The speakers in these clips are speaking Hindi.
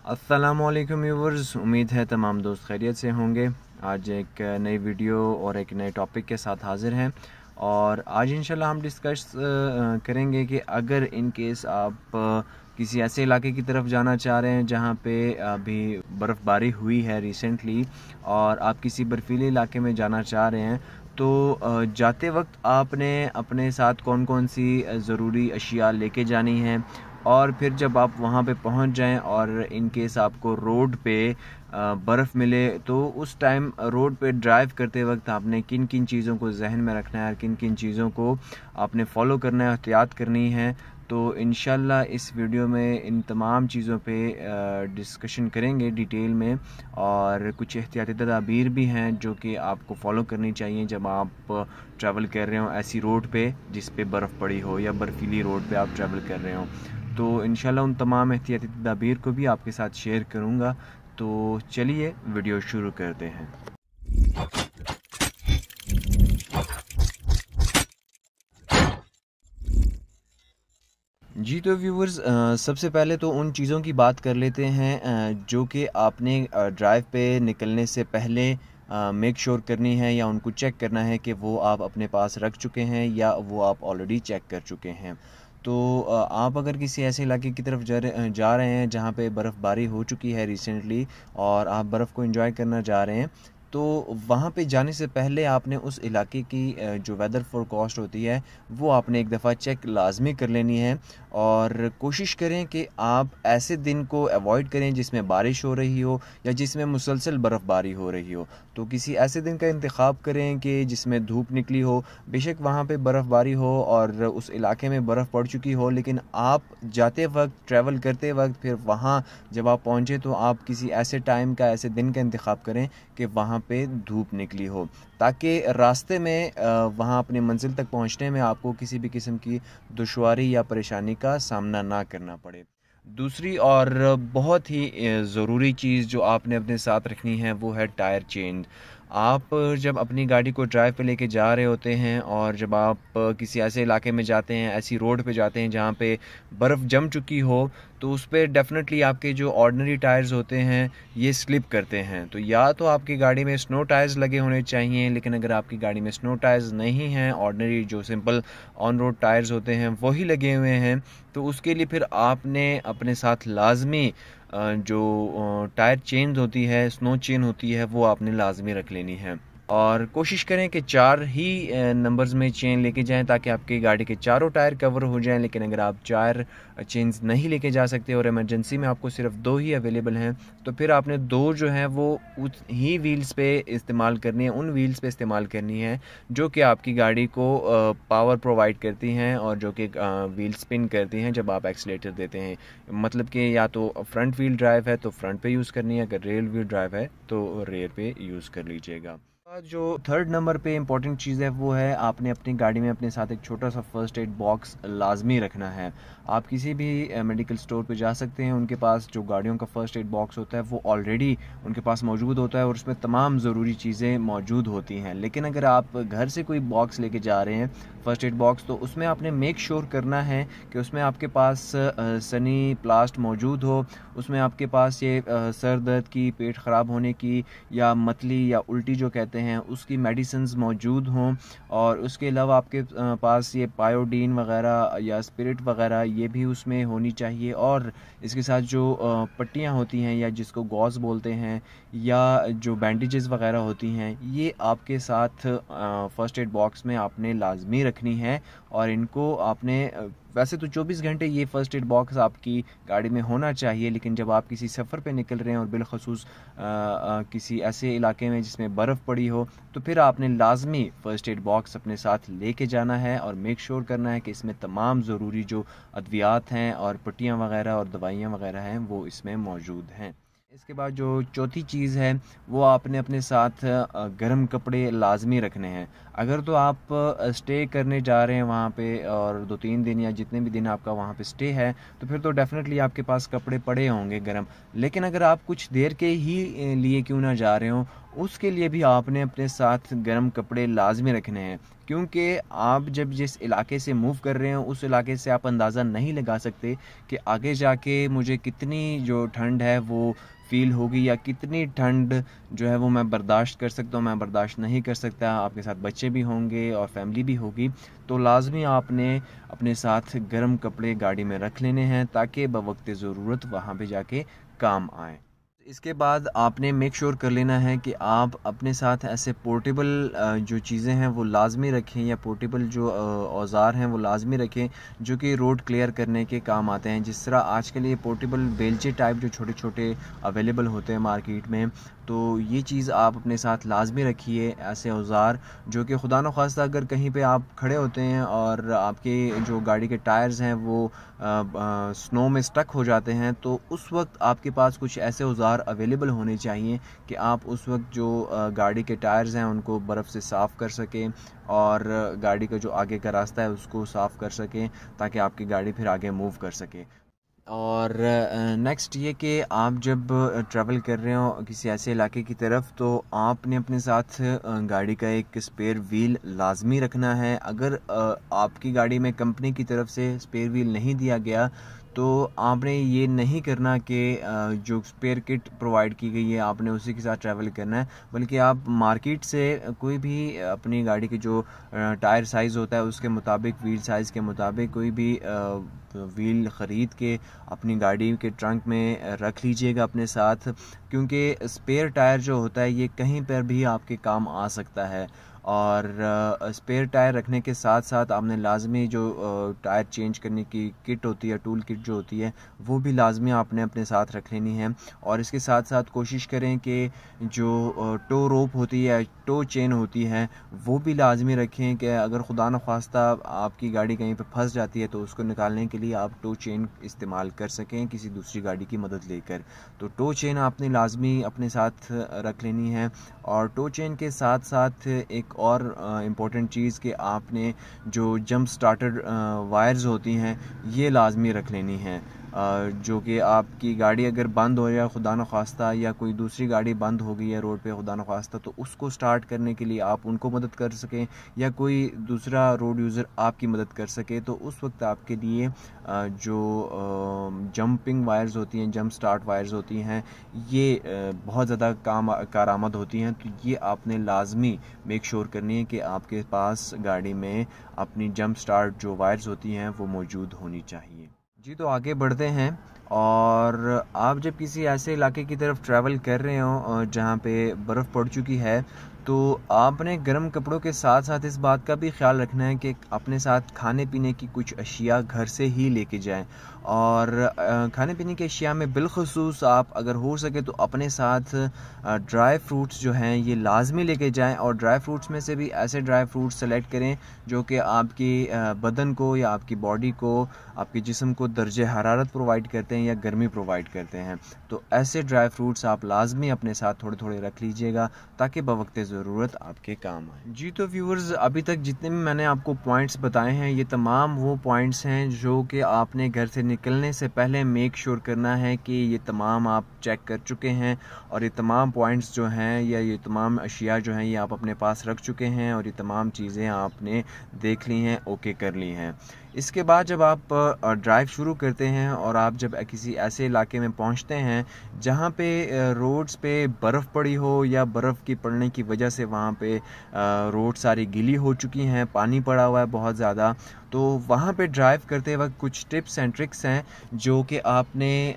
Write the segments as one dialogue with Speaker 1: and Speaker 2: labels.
Speaker 1: अस्सलामुअलैकुम व्यूवर्स, उम्मीद है तमाम दोस्त खैरियत से होंगे। आज एक नई वीडियो और एक नए टॉपिक के साथ हाज़िर हैं और आज इंशाल्लाह हम डिस्कस करेंगे कि अगर इन केस आप किसी ऐसे इलाके की तरफ जाना चाह रहे हैं जहाँ पे अभी बर्फ़बारी हुई है रिसेंटली और आप किसी बर्फ़ीले इलाके में जाना चाह रहे हैं, तो जाते वक्त आपने अपने साथ कौन कौन सी ज़रूरी अशिया लेके जानी हैं और फिर जब आप वहाँ पे पहुँच जाएं और इन केस आपको रोड पे बर्फ़ मिले तो उस टाइम रोड पे ड्राइव करते वक्त आपने किन किन चीज़ों को जहन में रखना है और किन किन चीज़ों को आपने फॉलो करना है, एहतियात करनी है। तो इंशाल्लाह इस वीडियो में इन तमाम चीज़ों पे डिस्कशन करेंगे डिटेल में और कुछ एहतियाती तदाबीर भी हैं जो कि आपको फॉलो करनी चाहिए जब आप ट्रैवल कर रहे हो ऐसी रोड पे जिस पे बर्फ़ पड़ी हो या बर्फ़ीली रोड पे आप ट्रैवल कर रहे हो। तो इंशाल्लाह उन तमाम एहतियाती तदाबीर को भी आपके साथ शेयर करूँगा। तो चलिए वीडियो शुरू करते हैं। जी तो व्यूवर्स, सबसे पहले तो उन चीज़ों की बात कर लेते हैं जो कि आपने ड्राइव पे निकलने से पहले मेक श्योर करनी है या उनको चेक करना है कि वो आप अपने पास रख चुके हैं या वो आप ऑलरेडी चेक कर चुके हैं। तो आप अगर किसी ऐसे इलाके की तरफ जा रहे हैं जहाँ पे बर्फ़बारी हो चुकी है रिसेंटली और आप बर्फ़ को एंजॉय करना जा रहे हैं, तो वहाँ पे जाने से पहले आपने उस इलाके की जो वेदर फोरकास्ट होती है वो आपने एक दफ़ा चेक लाजमी कर लेनी है और कोशिश करें कि आप ऐसे दिन को अवॉइड करें जिसमें बारिश हो रही हो या जिसमें मुसलसल बर्फ़बारी हो रही हो। तो किसी ऐसे दिन का इंतखाब करें कि जिसमें धूप निकली हो, बेशक वहाँ पे बर्फ़बारी हो और उस इलाके में बर्फ़ पड़ चुकी हो, लेकिन आप जाते वक्त ट्रैवल करते वक्त फिर वहाँ जब आप पहुँचे तो आप किसी ऐसे टाइम का, ऐसे दिन का इंतखाब करें कि वहाँ पे धूप निकली हो, ताकि रास्ते में वहाँ अपनी मंजिल तक पहुँचने में आपको किसी भी किस्म की दुश्वारी या परेशानी का सामना ना करना पड़े। दूसरी और बहुत ही ज़रूरी चीज़ जो आपने अपने साथ रखनी है वो है टायर चेंज। आप जब अपनी गाड़ी को ड्राइव पे लेके जा रहे होते हैं और जब आप किसी ऐसे इलाके में जाते हैं, ऐसी रोड पे जाते हैं जहाँ पे बर्फ़ जम चुकी हो, तो उस पे डेफ़िनेटली आपके जो ऑर्डिनरी टायर्स होते हैं ये स्लिप करते हैं। तो या तो आपकी गाड़ी में स्नो टायर्स लगे होने चाहिए, लेकिन अगर आपकी गाड़ी में स्नो टायर्स नहीं हैं, ऑर्डिनरी जो सिंपल ऑन रोड टायर्स होते हैं वही लगे हुए हैं, तो उसके लिए फिर आपने अपने साथ लाजमी जो टायर चेन होती है, स्नो चेन होती है, वो आपने लाजमी रख लेनी है और कोशिश करें कि 4 ही नंबर्स में चेन लेके जाएं ताकि आपकी गाड़ी के चारों टायर कवर हो जाएं। लेकिन अगर आप 4 चेन्स नहीं लेके जा सकते और इमरजेंसी में आपको सिर्फ 2 ही अवेलेबल हैं, तो फिर आपने 2 जो हैं वो उस ही व्हील्स पे इस्तेमाल करनी है, उन व्हील्स पे इस्तेमाल करनी है जो कि आपकी गाड़ी को पावर प्रोवाइड करती हैं और जो कि व्हील स्पिन करती हैं जब आप एक्सीलेटर देते हैं। मतलब कि या तो फ्रंट व्हील ड्राइव है तो फ्रंट पे यूज़ करनी है, अगर रेयर व्हील ड्राइव है तो रेयर पे यूज़ कर लीजिएगा। जो थर्ड नंबर पे इम्पॉर्टेंट चीज़ है वो है आपने अपनी गाड़ी में अपने साथ एक छोटा सा फर्स्ट एड बॉक्स लाजमी रखना है। आप किसी भी मेडिकल स्टोर पे जा सकते हैं, उनके पास जो गाड़ियों का फर्स्ट एड बॉक्स होता है वो ऑलरेडी उनके पास मौजूद होता है और उसमें तमाम ज़रूरी चीज़ें मौजूद होती हैं। लेकिन अगर आप घर से कोई बॉक्स लेके जा रहे हैं फर्स्ट एड बॉक्स, तो उसमें आपने मेक श्योर करना है कि उसमें आपके पास सनी प्लास्ट मौजूद हो, उसमें आपके पास ये सर दर्द की, पेट ख़राब होने की या मतली या उल्टी जो कहते हैं उसकी मेडिसिन्स मौजूद हों और उसके अलावा आपके पास ये पायोडीन वगैरह या स्पिरिट वगैरह ये भी उसमें होनी चाहिए। और इसके साथ जो पट्टियाँ होती हैं या जिसको गॉज बोलते हैं या जो बैंडेजेस वगैरह होती हैं, ये आपके साथ फ़र्स्ट एड बॉक्स में आपने लाजमी रखनी है और इनको आपने वैसे तो 24 घंटे ये फ़र्स्ट एड बॉक्स आपकी गाड़ी में होना चाहिए, लेकिन जब आप किसी सफ़र पे निकल रहे हैं और बिलखसूस किसी ऐसे इलाके में जिसमें बर्फ़ पड़ी हो, तो फिर आपने लाजमी फ़र्स्ट एड बॉक्स अपने साथ लेके जाना है और मेक श्योर करना है कि इसमें तमाम ज़रूरी जो अद्वियात हैं और पट्टियाँ वगैरह और दवाइयाँ वगैरह हैं वो इसमें मौजूद हैं। इसके बाद जो चौथी चीज़ है वो आपने अपने साथ गर्म कपड़े लाजमी रखने हैं। अगर तो आप स्टे करने जा रहे हैं वहाँ पे और 2-3 दिन या जितने भी दिन आपका वहाँ पे स्टे है, तो फिर तो डेफ़िनेटली आपके पास कपड़े पड़े होंगे गर्म। लेकिन अगर आप कुछ देर के ही लिए क्यों ना जा रहे हो, उसके लिए भी आपने अपने साथ गर्म कपड़े लाजमी रखने हैं, क्योंकि आप जब जिस इलाके से मूव कर रहे हो उस इलाके से आप अंदाज़ा नहीं लगा सकते कि आगे जाके मुझे कितनी जो ठंड है वो फ़ील होगी, या कितनी ठंड जो है वो मैं बर्दाश्त कर सकता हूँ, मैं बर्दाश्त नहीं कर सकता। आपके साथ बच्चे भी होंगे और फैमिली भी होगी, तो लाजमी आपने अपने साथ गर्म कपड़े गाड़ी में रख लेने हैं ताकि बवक्त ज़रूरत वहाँ पे जाके काम आए। इसके बाद आपने मेक श्योर कर लेना है कि आप अपने साथ ऐसे पोर्टेबल जो चीज़ें हैं वो लाजमी रखें, या पोर्टेबल जो औज़ार हैं वो लाजमी रखें जो कि रोड क्लियर करने के काम आते हैं। जिस तरह आजकल ये पोर्टेबल बेलचे टाइप जो छोटे छोटे अवेलेबल होते हैं मार्केट में, तो ये चीज़ आप अपने साथ लाजमी रखिए। ऐसे औज़ार जो कि खुदा न खास्ता अगर कहीं पे आप खड़े होते हैं और आपके जो गाड़ी के टायर्स हैं वो स्नो में स्टक हो जाते हैं, तो उस वक्त आपके पास कुछ ऐसे औज़ार अवेलेबल होने चाहिए कि आप उस वक्त जो गाड़ी के टायर्स हैं उनको बर्फ़ से साफ़ कर सकें और गाड़ी का जो आगे का रास्ता है उसको साफ़ कर सकें ताकि आपकी गाड़ी फिर आगे मूव कर सके। और नेक्स्ट ये कि आप जब ट्रैवल कर रहे हो किसी ऐसे इलाके की तरफ, तो आपने अपने साथ गाड़ी का एक स्पेयर व्हील लाजमी रखना है। अगर आपकी गाड़ी में कंपनी की तरफ से स्पेयर व्हील नहीं दिया गया तो आपने ये नहीं करना कि जो स्पेयर किट प्रोवाइड की गई है आपने उसी के साथ ट्रैवल करना है, बल्कि आप मार्केट से कोई भी अपनी गाड़ी के जो टायर साइज़ होता है उसके मुताबिक, व्हील साइज़ के मुताबिक कोई भी व्हील ख़रीद के अपनी गाड़ी के ट्रंक में रख लीजिएगा अपने साथ, क्योंकि स्पेयर टायर जो होता है ये कहीं पर भी आपके काम आ सकता है। और स्पेयर टायर रखने के साथ साथ आपने लाजमी जो टायर चेंज करने की किट होती है, टूल किट जो होती है, वो भी लाजमी आपने अपने साथ रख लेनी है। और इसके साथ साथ कोशिश करें कि जो टो रोप होती है, टो चेन होती है, वो भी लाजमी रखें कि अगर खुदा न खास्ता आपकी गाड़ी कहीं पर फंस जाती है तो उसको निकालने के लिए आप टो चेन इस्तेमाल कर सकें किसी दूसरी गाड़ी की मदद लेकर। तो टो चेन आपने लाजमी अपने साथ रख लेनी है। और टो चेन के साथ साथ एक और इम्पोर्टेंट चीज़ कि आपने जो जंप स्टार्टर वायर्स होती हैं ये लाजमी रख लेनी हैं, जो कि आपकी गाड़ी अगर बंद हो जाए खुदा न खास्ता, या कोई दूसरी गाड़ी बंद हो गई है रोड पे खुदा न खास्ता, तो उसको स्टार्ट करने के लिए आप उनको मदद कर सकें या कोई दूसरा रोड यूज़र आपकी मदद कर सके, तो उस वक्त आपके लिए जो जंपिंग वायर्स होती हैं, जंप स्टार्ट वायर्स होती हैं, ये बहुत ज़्यादा कारआमद होती हैं। तो ये आपने लाजमी मेक श्योर करनी है कि आपके पास गाड़ी में अपनी जंप स्टार्ट जो वायर्स होती हैं वो मौजूद होनी चाहिए। जी, तो आगे बढ़ते हैं। और आप जब किसी ऐसे इलाके की तरफ ट्रैवल कर रहे हो जहाँ पे बर्फ़ पड़ चुकी है, तो आपने गर्म कपड़ों के साथ साथ इस बात का भी ख्याल रखना है कि अपने साथ खाने पीने की कुछ अशिया घर से ही लेके जाएं। और खाने पीने की अशिया में बिलखुसूस आप अगर हो सके तो अपने साथ ड्राई फ्रूट्स जो हैं ये लाजमी लेके जाएं। और ड्राई फ्रूट्स में से भी ऐसे ड्राई फ्रूट्स सेलेक्ट करें जो कि आपकी बदन को या आपकी बॉडी को, आपके जिस्म को दर्जे हरारत प्रोवाइड करते हैं या गर्मी प्रोवाइड करते हैं। तो ऐसे ड्राई फ्रूट्स आप लाजमी अपने साथ थोड़े थोड़े रख लीजिएगा ताकि बवक्त ज़रूरत आपके काम आए। जी, तो व्यूअर्स, अभी तक जितने भी मैंने आपको पॉइंट्स बताए हैं ये तमाम वो पॉइंट्स हैं जो कि आपने घर से निकलने से पहले मेक श्योर करना है कि ये तमाम आप चेक कर चुके हैं, और ये तमाम पॉइंट्स जो हैं या ये तमाम अशिया जो हैं ये आप अपने पास रख चुके हैं, और ये तमाम चीज़ें आपने देख ली हैं, ओके कर ली हैं। इसके बाद जब आप ड्राइव शुरू करते हैं और आप जब किसी ऐसे इलाके में पहुंचते हैं जहां पे रोड्स पे बर्फ़ पड़ी हो या बर्फ़ की पड़ने की वजह से वहां पे रोड सारी गीली हो चुकी हैं, पानी पड़ा हुआ है बहुत ज़्यादा, तो वहाँ पे ड्राइव करते वक्त कुछ टिप्स एंड ट्रिक्स हैं जो कि आपने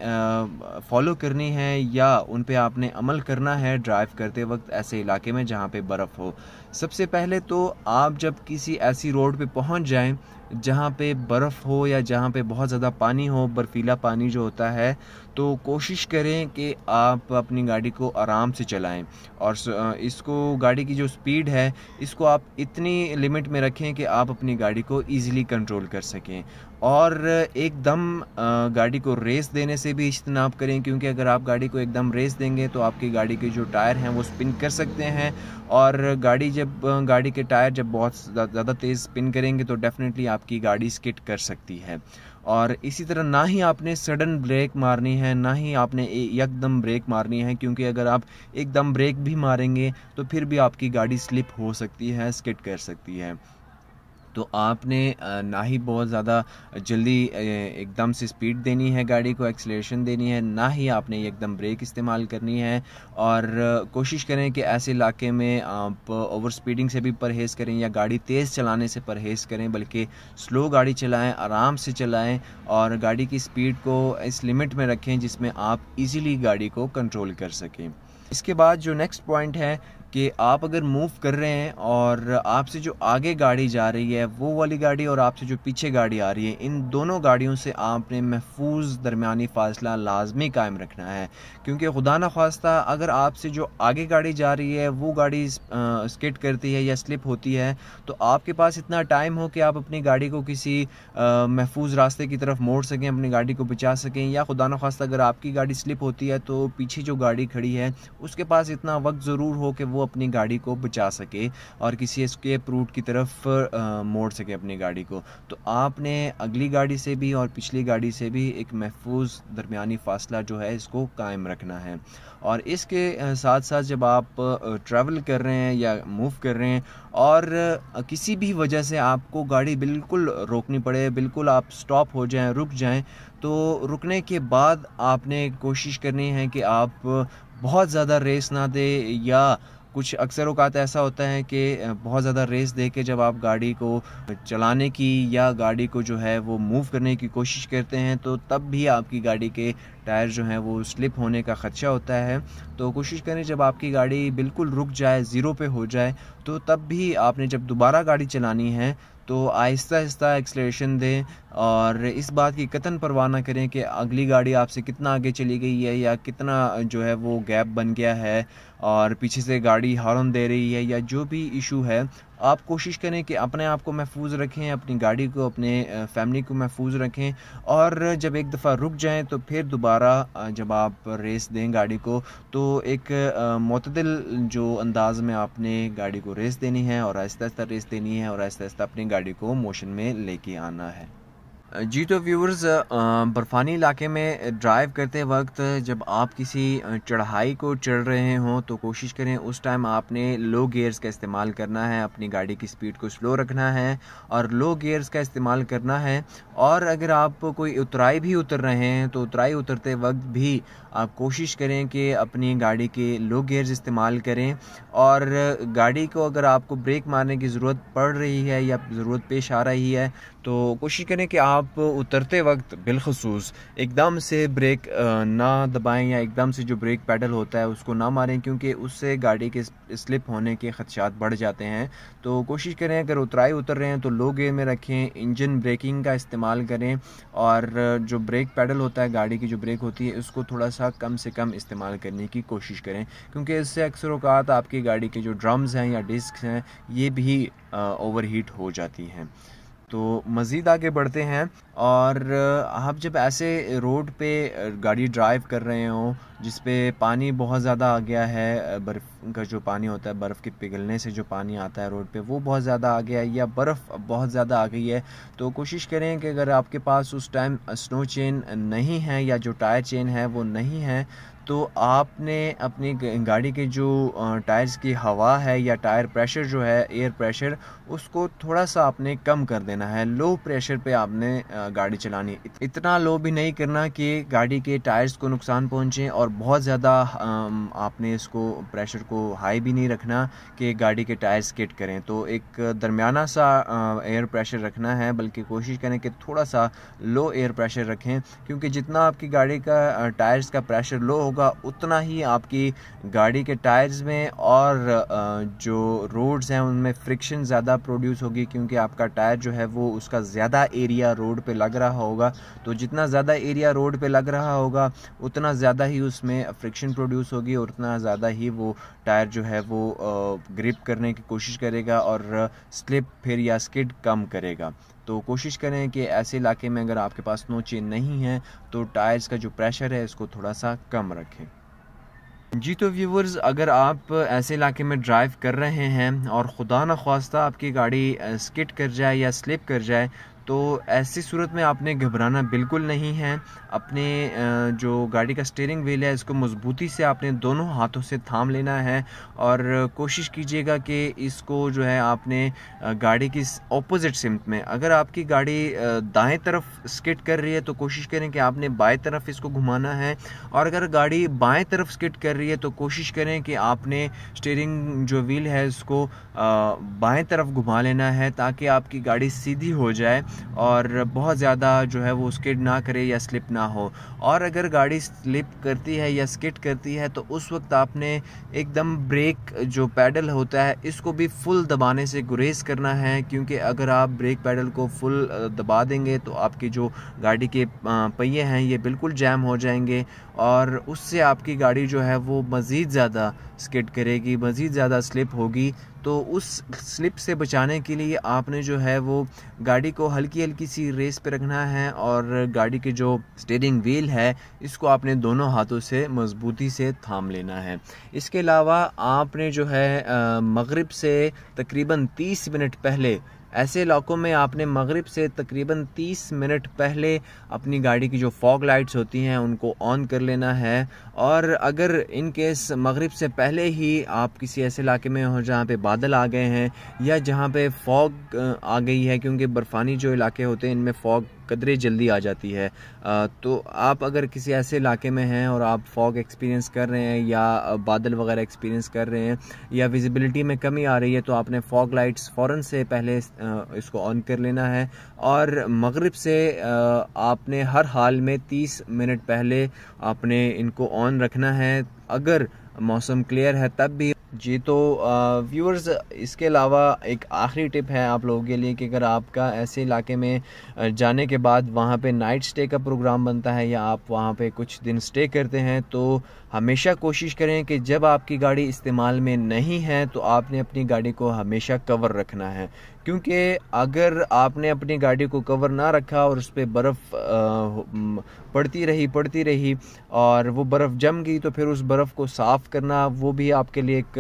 Speaker 1: फॉलो करनी है या उन पे आपने अमल करना है ड्राइव करते वक्त ऐसे इलाके में जहाँ पे बर्फ़ हो। सबसे पहले तो आप जब किसी ऐसी रोड पे पहुँच जाएं जहाँ पे बर्फ़ हो या जहाँ पे बहुत ज़्यादा पानी हो, बर्फीला पानी जो होता है, तो कोशिश करें कि आप अपनी गाड़ी को आराम से चलाएं। और इसको, गाड़ी की जो स्पीड है इसको आप इतनी लिमिट में रखें कि आप अपनी गाड़ी को ईज़िली कंट्रोल कर सकें। और एकदम गाड़ी को रेस देने से भी इज्तनाब करें, क्योंकि अगर आप गाड़ी को एकदम रेस देंगे तो आपकी गाड़ी के जो टायर हैं वो स्पिन कर सकते हैं, और गाड़ी के टायर जब बहुत ज़्यादा तेज़ स्पिन करेंगे तो डेफिनेटली आपकी गाड़ी स्किड कर सकती है। और इसी तरह ना ही आपने सडन ब्रेक मारनी है, ना ही आपने एकदम ब्रेक मारनी है, क्योंकि अगर आप एकदम ब्रेक भी मारेंगे तो फिर भी आपकी गाड़ी स्लिप हो सकती है, स्किड कर सकती है। तो आपने ना ही बहुत ज़्यादा जल्दी एकदम से स्पीड देनी है, गाड़ी को एक्सीलरेशन देनी है, ना ही आपने एकदम ब्रेक इस्तेमाल करनी है। और कोशिश करें कि ऐसे इलाके में आप ओवर स्पीडिंग से भी परहेज़ करें या गाड़ी तेज़ चलाने से परहेज़ करें, बल्कि स्लो गाड़ी चलाएं, आराम से चलाएं और गाड़ी की स्पीड को इस लिमिट में रखें जिसमें आप इजीली गाड़ी को कंट्रोल कर सकें। इसके बाद जो नेक्स्ट पॉइंट है कि आप अगर मूव कर रहे हैं और आपसे जो आगे गाड़ी जा रही है वो वाली गाड़ी और आपसे जो पीछे गाड़ी आ रही है, इन दोनों गाड़ियों से आपने महफूज दरमियानी फ़ासला लाजमी कायम रखना है। क्योंकि खुदा न ख्वास्ता अगर आपसे जो आगे गाड़ी जा रही है वो गाड़ी स्किड करती है या स्लिप होती है, तो आपके पास इतना टाइम हो कि आप अपनी गाड़ी को किसी महफूज रास्ते की तरफ मोड़ सकें, अपनी गाड़ी को बचा सकें। या खुदा न ख्वास्ता अगर आपकी गाड़ी स्लिप होती है तो पीछे जो गाड़ी खड़ी है उसके पास इतना वक्त ज़रूर हो कि वो अपनी गाड़ी को बचा सके और किसी एस्केप रूट की तरफ मोड़ सके अपनी गाड़ी को। तो आपने अगली गाड़ी से भी और पिछली गाड़ी से भी एक महफूज दरमियानी फ़ासला जो है इसको कायम रखना है। और इसके साथ साथ जब आप ट्रैवल कर रहे हैं या मूव कर रहे हैं और किसी भी वजह से आपको गाड़ी बिल्कुल रोकनी पड़े, बिल्कुल आप स्टॉप हो जाएं, रुक जाएं, तो रुकने के बाद आपने कोशिश करनी है कि आप बहुत ज़्यादा रेस ना दें। या कुछ अक्सर औक़ात ऐसा होता है कि बहुत ज़्यादा रेस दे के जब आप गाड़ी को चलाने की या गाड़ी को जो है वो मूव करने की कोशिश करते हैं तो तब भी आपकी गाड़ी के टायर जो हैं वो स्लिप होने का ख़दशा होता है। तो कोशिश करें जब आपकी गाड़ी बिल्कुल रुक जाए, ज़ीरो पे हो जाए, तो तब भी आपने जब दोबारा गाड़ी चलानी है तो आहिस्ता आहिस्ता एक्सेलरेशन दें और इस बात की कतन परवाह ना करें कि अगली गाड़ी आपसे कितना आगे चली गई है या कितना जो है वो गैप बन गया है और पीछे से गाड़ी हॉर्न दे रही है या जो भी इशू है। आप कोशिश करें कि अपने आप को महफूज रखें, अपनी गाड़ी को, अपने फैमिली को महफूज रखें और जब एक दफ़ा रुक जाएं तो फिर दोबारा जब आप रेस दें गाड़ी को तो एक मुतदिल जो अंदाज़ में आपने गाड़ी को रेस देनी है और आहिस्ता आहिस्ता रेस देनी है और आहिस्ता आहिस्ता अपनी गाड़ी को मोशन में लेके आना है। जी तो व्यूवर्स, बर्फ़ानी इलाके में ड्राइव करते वक्त जब आप किसी चढ़ाई को चढ़ रहे हों तो कोशिश करें उस टाइम आपने लो गियर्स का इस्तेमाल करना है, अपनी गाड़ी की स्पीड को स्लो रखना है और लो गियर्स का इस्तेमाल करना है। और अगर आप कोई उतराई भी उतर रहे हैं तो उतराई उतरते वक्त भी आप कोशिश करें कि अपनी गाड़ी के लो गियर्स इस्तेमाल करें और गाड़ी को अगर आपको ब्रेक मारने की ज़रूरत पड़ रही है या ज़रूरत पेश आ रही है तो कोशिश करें कि आप उतरते वक्त बिलखुसूस एकदम से ब्रेक ना दबाएं या एकदम से जो ब्रेक पैडल होता है उसको ना मारें, क्योंकि उससे गाड़ी के स्लिप होने के खदशात बढ़ जाते हैं। तो कोशिश करें अगर उतराई उतर रहे हैं तो लो गियर में रखें, इंजन ब्रेकिंग का इस्तेमाल करें और जो ब्रेक पैडल होता है, गाड़ी की जो ब्रेक होती है, उसको थोड़ा सा कम से कम इस्तेमाल करने की कोशिश करें, क्योंकि इससे अक्सर औक़ात आपकी गाड़ी के जो ड्रम्स हैं या डिस्क हैं ये भी ओवर हीट हो जाती हैं। तो मज़ीद आगे बढ़ते हैं और आप जब ऐसे रोड पे गाड़ी ड्राइव कर रहे हों जिस पे पानी बहुत ज़्यादा आ गया है, बर्फ़ का जो पानी होता है, बर्फ़ के पिघलने से जो पानी आता है रोड पे वो बहुत ज़्यादा आ गया है या बर्फ़ बहुत ज़्यादा आ गई है, तो कोशिश करें कि अगर आपके पास उस टाइम स्नो चेन नहीं है या जो टायर चेन है वो नहीं है तो आपने अपनी गाड़ी के जो टायर्स की हवा है या टायर प्रेशर जो है, एयर प्रेशर, उसको थोड़ा सा आपने कम कर देना है। लो प्रेशर पे आपने गाड़ी चलानी, इतना लो भी नहीं करना कि गाड़ी के टायर्स को नुकसान पहुंचे और बहुत ज़्यादा आपने इसको प्रेशर को हाई भी नहीं रखना कि गाड़ी के टायर स्किड करें। तो एक दरमियाना सा एयर प्रेशर रखना है, बल्कि कोशिश करें कि थोड़ा सा लो एयर प्रेशर रखें, क्योंकि जितना आपकी गाड़ी का टायर्स का प्रेशर लो होगा उतना ही आपकी गाड़ी के टायर्स में और जो रोड्स हैं उनमें फ्रिक्शन ज़्यादा प्रोड्यूस होगी, क्योंकि आपका टायर जो है वो उसका ज़्यादा एरिया रोड पे लग रहा होगा। तो जितना ज़्यादा एरिया रोड पे लग रहा होगा उतना ज़्यादा ही उसमें फ्रिक्शन प्रोड्यूस होगी और उतना ज़्यादा ही वो टायर जो है वो ग्रिप करने की कोशिश करेगा और स्लिप फिर या स्किड कम करेगा। तो कोशिश करें कि ऐसे इलाके में अगर आपके पास स्नो चेन नहीं है तो टायर्स का जो प्रेशर है इसको थोड़ा सा कम रखें। जी तो व्यूवर्स, अगर आप ऐसे इलाके में ड्राइव कर रहे हैं और ख़ुदा न ख्वास्ता आपकी गाड़ी स्किड कर जाए या स्लिप कर जाए तो ऐसी सूरत में आपने घबराना बिल्कुल नहीं है। अपने जो गाड़ी का स्टीयरिंग व्हील है इसको मजबूती से आपने दोनों हाथों से थाम लेना है और कोशिश कीजिएगा कि इसको जो है आपने गाड़ी की ऑपोजिट सिमत में, अगर आपकी गाड़ी दाएं तरफ स्किड कर रही है तो कोशिश करें कि आपने बाएं तरफ इसको घुमाना है, और अगर गाड़ी बाएं तरफ स्किड कर रही है तो कोशिश करें कि आपने स्टीयरिंग जो व्हील है इसको बाएं तरफ घुमा लेना है ताकि आपकी गाड़ी सीधी हो जाए और बहुत ज़्यादा जो है वो स्किड ना करे या स्लिप ना हो। और अगर गाड़ी स्लिप करती है या स्किड करती है तो उस वक्त आपने एकदम ब्रेक जो पैडल होता है इसको भी फुल दबाने से गुरेज करना है, क्योंकि अगर आप ब्रेक पैडल को फुल दबा देंगे तो आपकी जो गाड़ी के पहिए हैं ये बिल्कुल जैम हो जाएंगे और उससे आपकी गाड़ी जो है वो मज़ीद ज़्यादा स्किड करेगी, मज़ीद ज़्यादा स्लिप होगी। तो उस स्लिप से बचाने के लिए आपने जो है वो गाड़ी को हल्की हल्की सी रेस पे रखना है और गाड़ी के जो स्टीयरिंग व्हील है इसको आपने दोनों हाथों से मजबूती से थाम लेना है। इसके अलावा आपने जो है मगरिब से तकरीबन 30 मिनट पहले, ऐसे इलाकों में आपने मगरिब से तकरीबन 30 मिनट पहले अपनी गाड़ी की जो फॉग लाइट्स होती हैं उनको ऑन कर लेना है। और अगर इन केस मगरिब से पहले ही आप किसी ऐसे इलाके में हो जहाँ पे बादल आ गए हैं या जहाँ पे फॉग आ गई है, क्योंकि बर्फ़ानी जो इलाके होते हैं इनमें फॉग कदरे जल्दी आ जाती है, तो आप अगर किसी ऐसे इलाके में हैं और आप फॉग एक्सपीरियंस कर रहे हैं या बादल वगैरह एक्सपीरियंस कर रहे हैं या विजिबिलिटी में कमी आ रही है तो आपने फॉग लाइट्स फ़ौरन से पहले इसको ऑन कर लेना है। और मगरिब से आपने हर हाल में 30 मिनट पहले आपने इनको ऑन रखना है, अगर मौसम क्लियर है तब भी। जी तो व्यूअर्स, इसके अलावा एक आखिरी टिप है आप लोगों के लिए कि अगर आपका ऐसे इलाके में जाने के बाद वहाँ पे नाइट स्टे का प्रोग्राम बनता है या आप वहाँ पे कुछ दिन स्टे करते हैं तो हमेशा कोशिश करें कि जब आपकी गाड़ी इस्तेमाल में नहीं है तो आपने अपनी गाड़ी को हमेशा कवर रखना है, क्योंकि अगर आपने अपनी गाड़ी को कवर ना रखा और उस पर बर्फ़ पड़ती रही और वो बर्फ़ जम गई तो फिर उस बर्फ़ को साफ़ करना वो भी आपके लिए एक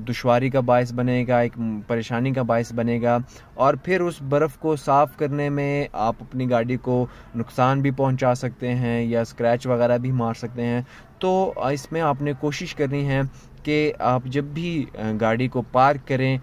Speaker 1: दुश्वारी का बायस बनेगा, एक परेशानी का बायस बनेगा। और फिर उस बर्फ़ को साफ़ करने में आप अपनी गाड़ी को नुकसान भी पहुंचा सकते हैं या स्क्रैच वगैरह भी मार सकते हैं। तो इसमें आपने कोशिश करनी है कि आप जब भी गाड़ी को पार्क करें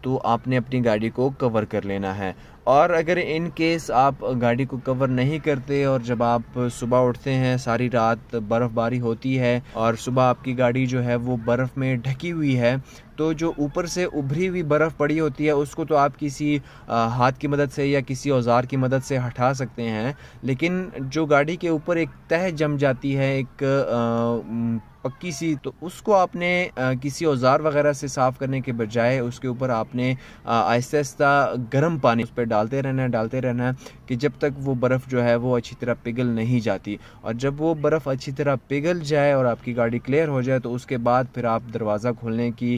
Speaker 1: तो आपने अपनी गाड़ी को कवर कर लेना है। और अगर इन केस आप गाड़ी को कवर नहीं करते और जब आप सुबह उठते हैं सारी रात बर्फ़बारी होती है और सुबह आपकी गाड़ी जो है वो बर्फ़ में ढकी हुई है, तो जो ऊपर से उभरी हुई बर्फ़ पड़ी होती है उसको तो आप किसी हाथ की मदद से या किसी औजार की मदद से हटा सकते हैं, लेकिन जो गाड़ी के ऊपर एक तह जम जाती है एक पक्की सी, तो उसको आपने किसी औजार वगैरह से साफ़ करने के बजाय उसके ऊपर आपने आहिस्ता आहिस्ता गर्म पानी उस पर डालते रहना है कि जब तक वो बर्फ़ जो है वो अच्छी तरह पिघल नहीं जाती। और जब वो बर्फ़ अच्छी तरह पिघल जाए और आपकी गाड़ी क्लियर हो जाए तो उसके बाद फिर आप दरवाज़ा खोलने की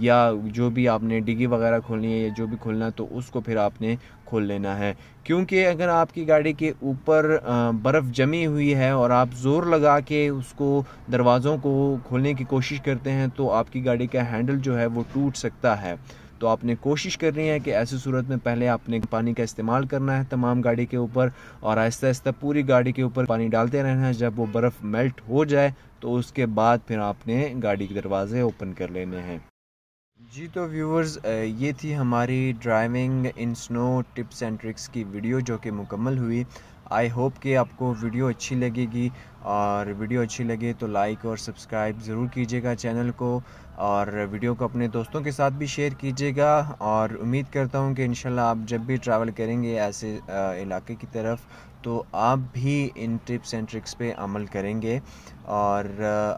Speaker 1: या जो भी आपने डिग्गी वगैरह खोलनी है या जो भी खोलना है तो उसको फिर आपने खोल लेना है। क्योंकि अगर आपकी गाड़ी के ऊपर बर्फ़ जमी हुई है और आप ज़ोर लगा के उसको दरवाज़ों को खोलने की कोशिश करते हैं तो आपकी गाड़ी का हैंडल जो है वो टूट सकता है। तो आपने कोशिश करनी है कि ऐसी सूरत में पहले आपने पानी का इस्तेमाल करना है तमाम गाड़ी के ऊपर और आहिस्ता आहिस्ता पूरी गाड़ी के ऊपर पानी डालते रहना है। जब वो बर्फ़ मेल्ट हो जाए तो उसके बाद फिर आपने गाड़ी के दरवाजे ओपन कर लेने हैं। जी तो व्यूअर्स, ये थी हमारी driving in snow tips and tricks की वीडियो जो कि मुकम्मल हुई। आई होप कि आपको वीडियो अच्छी लगेगी, और वीडियो अच्छी लगे तो लाइक और सब्सक्राइब ज़रूर कीजिएगा चैनल को, और वीडियो को अपने दोस्तों के साथ भी शेयर कीजिएगा। और उम्मीद करता हूँ कि इंशाल्लाह आप जब भी ट्रैवल करेंगे ऐसे इलाके की तरफ तो आप भी इन टिप्स एंड ट्रिक्स पे अमल करेंगे। और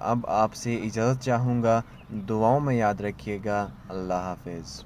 Speaker 1: अब आपसे इजाज़त चाहूँगा, दुआओं में याद रखिएगा। अल्लाह हाफ़िज़।